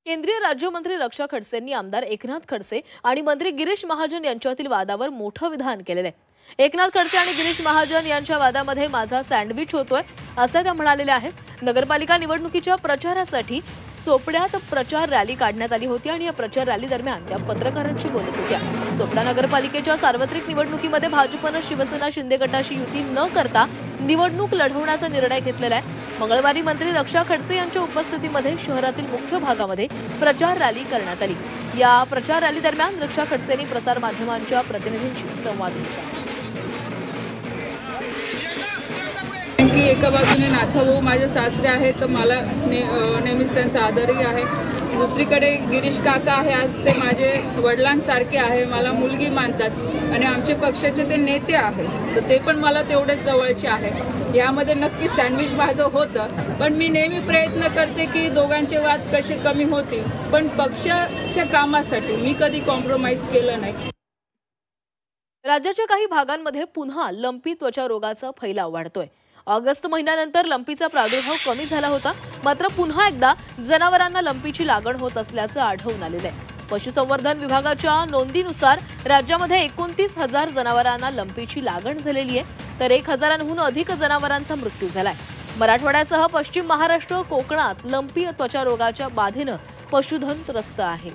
केंद्रीय राज्यमंत्री रक्षा खडसेंनी आमदार एकनाथ खडसे आणि मंत्री गिरीश महाजन यांच्यातील वादावर मोठं विधान केलेलं आहे। एकनाथ खडसे आणि गिरीश महाजन यांच्या वादामध्ये माझा सँडविच होतोय असं ते म्हणालेले आहेत। नगरपालिका निवडणुकीच्या प्रचारासाठी चोपड्यात प्रचार रॅली काढण्यात आली होती आणि या प्रचार रॅली दरम्यान त्या पत्रकारांशी बोलत होत्या। चोपडा नगरपालिकेच्या सार्वत्रिक निवडणुकीमध्ये भाजपने शिवसेना शिंदे गटाशी युती न करता निवडणूक लढवण्याचा निर्णय घेतलेला आहे। मंगळवारी मंत्री रक्षा खडसे यांच्या उपस्थितीमध्ये शहरातील मुख्य भागामध्ये प्रचार रॅली करण्यात आली। या प्रचार रॅली दरम्यान रक्षा खडसेंनी प्रसार माध्यमांच्या प्रतिनिधींशी संवाद साधला। की एका बाजूने नाथाभाऊ माझे सासरे आहेत तर मला नेहमीच त्यांचा आदरही आहे। दुसरीकडे गिरीश काका आहे, आज ते माझे वडिलांसारखे आहे, मला मुलगी मानतात आणि आमचे पक्षाचे ते नेते आहेत तर ते पण मला तेवढेच जवळचे आहे। यामध्ये नक्की सँडविच माझं होतं, पण मी नेहमी प्रयत्न करते की दोघांचे वाद कसे कमी होतील, पण पक्षाच्या कामासाठी मी कधी कॉम्प्रोमाइज केलं नाही। राज्याच्या काही भागांमध्ये पुन्हा लंपी त्वचा रोगाचा फैलाव वाढतोय। ऑगस्ट महिन्यानंतर लंपीचा प्रादुर्भाव कमी झाला होता, मात्र पुन्हा एकदा जनावरांना लंपीची लागण होत असल्याचं आढळून आलेलं आहे। पशुसंवर्धन विभागाच्या नोंदीनुसार राज्यामध्ये 29,000 जनावरांना लंपीची लागण झालेली आहे, तर 1,000हून अधिक जनावरांचा मृत्यू झालाय। मराठवाड्यासह पश्चिम महाराष्ट्र, कोकणात लंपी त्वचा रोगाच्या बाधेनं पशुधन त्रस्त आहे।